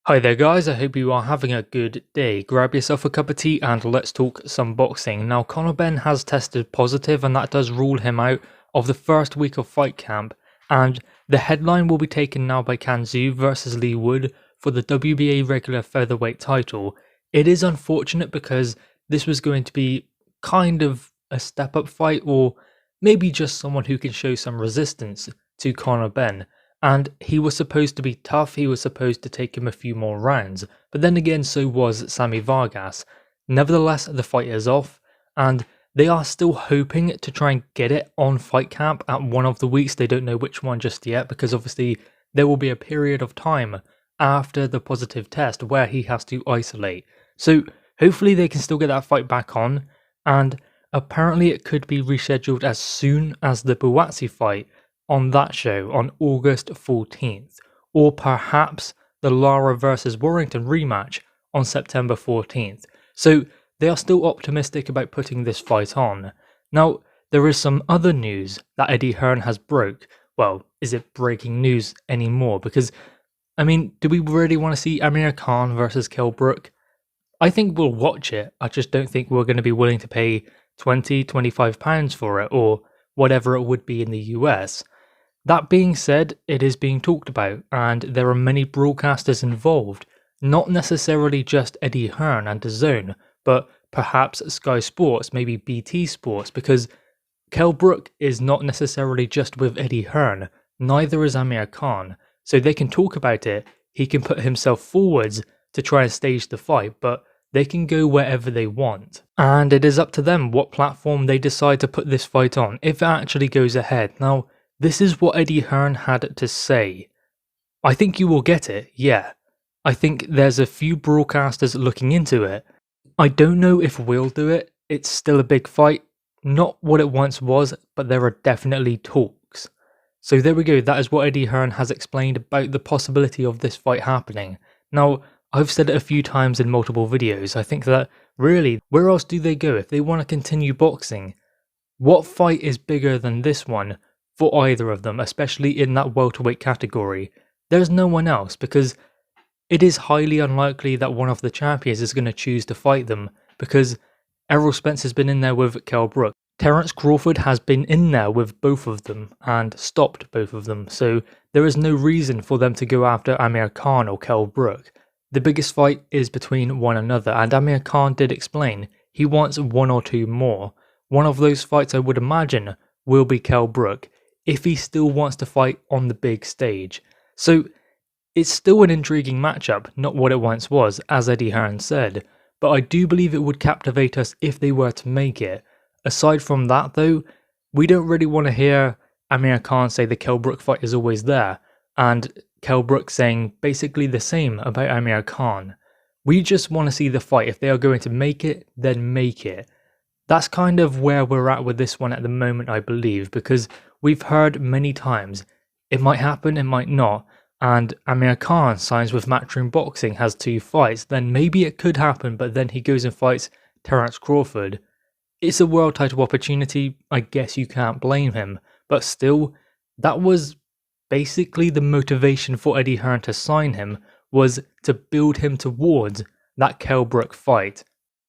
Hi there guys, I hope you are having a good day. Grab yourself a cup of tea and let's talk some boxing. Now Benn has tested positive and that does rule him out of the first week of fight camp, and the headline will be taken now by Kanzu versus Lee Wood for the WBA regular featherweight title. It is unfortunate because this was going to be kind of a step up fight, or maybe just someone who can show some resistance to Benn. And he was supposed to be tough, he was supposed to take him a few more rounds, but then again so was Sammy Vargas. Nevertheless, the fight is off, and they are still hoping to try and get it on fight camp at one of the weeks. They don't know which one just yet, because obviously there will be a period of time after the positive test where he has to isolate. So hopefully they can still get that fight back on, and apparently it could be rescheduled as soon as the Buatsi fight on that show on August 14th, or perhaps the Lara versus Warrington rematch on September 14th. So they are still optimistic about putting this fight on. Now, there is some other news that Eddie Hearn has broke. Well, is it breaking news anymore? Because, I mean, do we really want to see Amir Khan versus Kell Brook? I think we'll watch it, I just don't think we're going to be willing to pay £20-25 for it, or whatever it would be in the US. That being said, it is being talked about, and there are many broadcasters involved, not necessarily just Eddie Hearn and DAZN, but perhaps Sky Sports, maybe BT Sports, because Kell Brook is not necessarily just with Eddie Hearn, neither is Amir Khan, so they can talk about it, he can put himself forwards to try and stage the fight, but they can go wherever they want. And it is up to them what platform they decide to put this fight on, if it actually goes ahead. Now, this is what Eddie Hearn had to say. I think you will get it, yeah. I think there's a few broadcasters looking into it. I don't know if we'll do it, it's still a big fight. Not what it once was, but there are definitely talks. So there we go, that is what Eddie Hearn has explained about the possibility of this fight happening. Now, I've said it a few times in multiple videos, I think that, really, where else do they go if they want to continue boxing? What fight is bigger than this one for either of them, especially in that welterweight category? There's no one else, because it is highly unlikely that one of the champions is going to choose to fight them, because Errol Spence has been in there with Kell Brook. Terence Crawford has been in there with both of them and stopped both of them, so there is no reason for them to go after Amir Khan or Kell Brook. The biggest fight is between one another, and Amir Khan did explain he wants one or two more. One of those fights, I would imagine, will be Kell Brook, if he still wants to fight on the big stage. So it's still an intriguing matchup, not what it once was, as Eddie Hearn said, but I do believe it would captivate us if they were to make it. Aside from that though, we don't really want to hear Amir Khan say the Kell Brook fight is always there, and Kell Brook saying basically the same about Amir Khan. We just want to see the fight. If they are going to make it, then make it. That's kind of where we're at with this one at the moment, I believe, because we've heard many times it might happen, it might not, and Amir Khan signs with Matchroom Boxing, has 2 fights, then maybe it could happen, but then he goes and fights Terence Crawford. It's a world title opportunity, I guess you can't blame him, but still, that was basically the motivation for Eddie Hearn to sign him, was to build him towards that Kell Brook fight.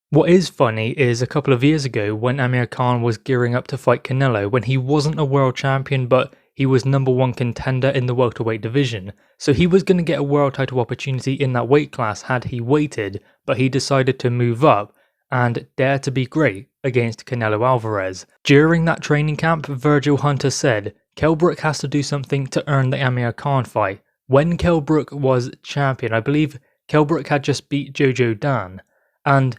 What is funny is a couple of years ago when Amir Khan was gearing up to fight Canelo, when he wasn't a world champion but he was #1 contender in the welterweight division, so he was going to get a world title opportunity in that weight class had he waited, but he decided to move up and dare to be great against Canelo Alvarez. During that training camp, Virgil Hunter said, Kell Brook has to do something to earn the Amir Khan fight. When Kell Brook was champion, I believe Kell Brook had just beat Jojo Dan, and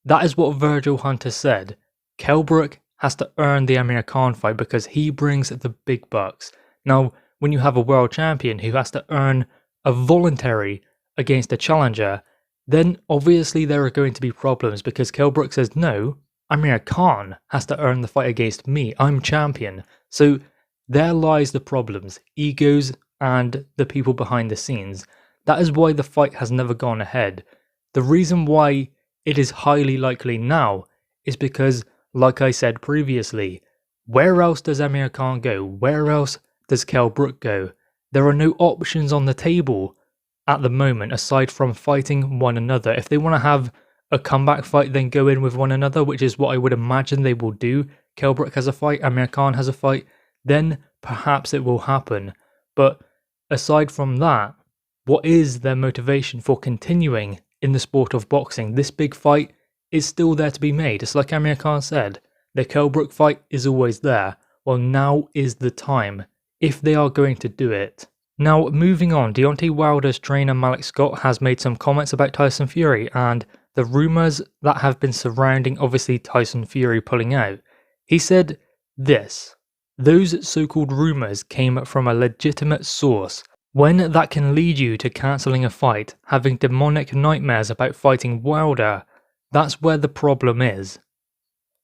that is what Virgil Hunter said. Kell Brook has to earn the Amir Khan fight because he brings the big bucks. Now, when you have a world champion who has to earn a voluntary against a challenger, then obviously there are going to be problems, because Kell Brook says, no, Amir Khan has to earn the fight against me, I'm champion. So there lies the problems, egos and the people behind the scenes. That is why the fight has never gone ahead. The reason why it is highly likely now is because, like I said previously, where else does Amir Khan go? Where else does Kell Brook go? There are no options on the table at the moment aside from fighting one another. If they want to have a comeback fight, then go in with one another, which is what I would imagine they will do. Kell Brook has a fight, Amir has a fight, then perhaps it will happen. But aside from that, what is their motivation for continuing in the sport of boxing? This big fight is still there to be made. It's like Amir said, the Kell Brook fight is always there. Well, now is the time, if they are going to do it. Now, moving on, Deontay Wilder's trainer Malik has made some comments about Tyson Fury and the rumours that have been surrounding obviously Tyson Fury pulling out. He said this: "Those so-called rumours came from a legitimate source. When that can lead you to cancelling a fight, having demonic nightmares about fighting Wilder, that's where the problem is."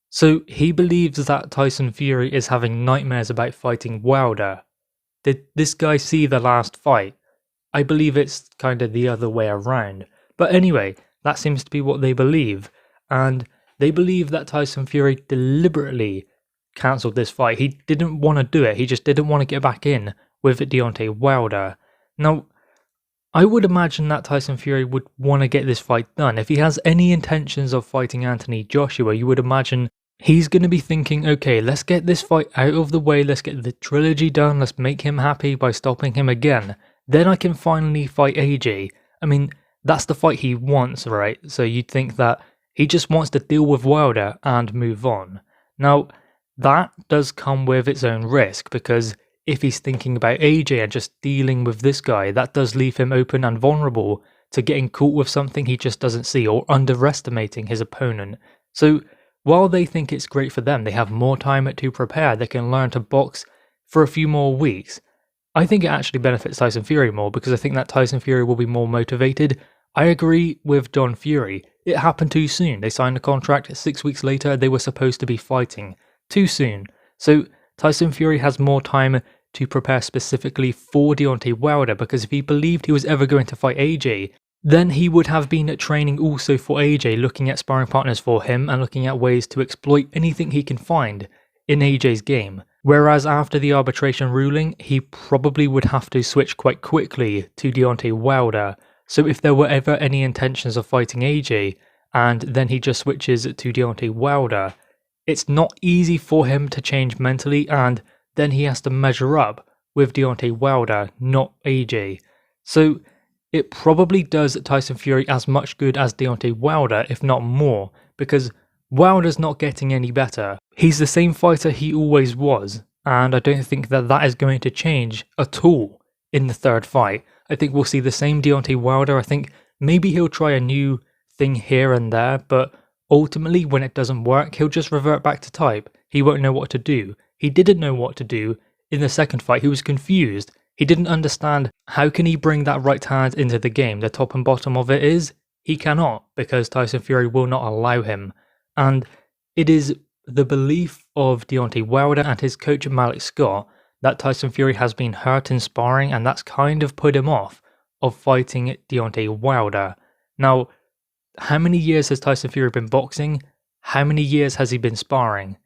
So he believes that Tyson Fury is having nightmares about fighting Wilder. Did this guy see the last fight? I believe it's kind of the other way around. But anyway, that seems to be what they believe. And they believe that Tyson Fury deliberately cancelled this fight. He didn't want to do it. He just didn't want to get back in with Deontay Wilder. Now, I would imagine that Tyson Fury would want to get this fight done. If he has any intentions of fighting Anthony Joshua, you would imagine he's going to be thinking, okay, let's get this fight out of the way, let's get the trilogy done, let's make him happy by stopping him again. Then I can finally fight AJ. I mean, that's the fight he wants, right? So you'd think that he just wants to deal with Wilder and move on. Now, that does come with its own risk, because if he's thinking about AJ and just dealing with this guy, that does leave him open and vulnerable to getting caught with something he just doesn't see, or underestimating his opponent. So while they think it's great for them, they have more time to prepare, they can learn to box for a few more weeks. I think it actually benefits Tyson Fury more, because I think that Tyson Fury will be more motivated. I agree with Don Fury. It happened too soon. They signed a contract, 6 weeks later they were supposed to be fighting. Too soon. So Tyson Fury has more time to prepare specifically for Deontay Wilder, because if he believed he was ever going to fight AJ, then he would have been training also for AJ, looking at sparring partners for him and looking at ways to exploit anything he can find in AJ's game. Whereas after the arbitration ruling, he probably would have to switch quite quickly to Deontay Wilder. So if there were ever any intentions of fighting AJ, and then he just switches to Deontay Wilder, it's not easy for him to change mentally, and then he has to measure up with Deontay Wilder, not AJ. So it probably does Tyson Fury as much good as Deontay Wilder, if not more, because Wilder's not getting any better. He's the same fighter he always was, and I don't think that that is going to change at all in the third fight. I think we'll see the same Deontay Wilder. I think maybe he'll try a new thing here and there, but ultimately when it doesn't work, he'll just revert back to type. He won't know what to do. He didn't know what to do in the second fight. He was confused. He didn't understand how can he bring that right hand into the game. The top and bottom of it is he cannot, because Tyson Fury will not allow him. And it is the belief of Deontay Wilder and his coach Malik that Tyson Fury has been hurt in sparring, and that's kind of put him off of fighting Deontay Wilder. Now, how many years has Tyson Fury been boxing? How many years has he been sparring?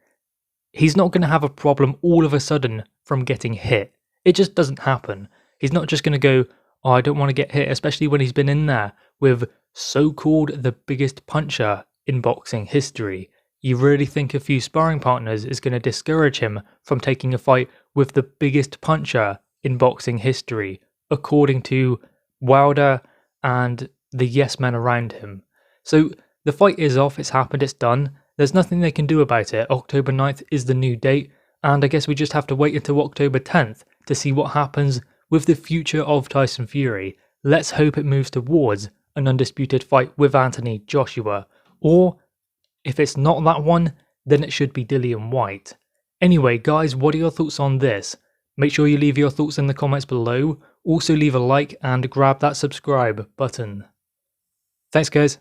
He's not going to have a problem all of a sudden from getting hit. It just doesn't happen. He's not just going to go, oh, I don't want to get hit, especially when he's been in there with so-called the biggest puncher in boxing history. You really think a few sparring partners is going to discourage him from taking a fight with the biggest puncher in boxing history, according to Wilder and the yes men around him. So the fight is off, it's happened, it's done. There's nothing they can do about it. October 9th is the new date, and I guess we just have to wait until October 10th to see what happens with the future of Tyson Fury. Let's hope it moves towards an undisputed fight with Anthony Joshua, or if it's not that one, then it should be Dillian Whyte. Anyway guys, what are your thoughts on this? Make sure you leave your thoughts in the comments below. Also leave a like and grab that subscribe button. Thanks guys.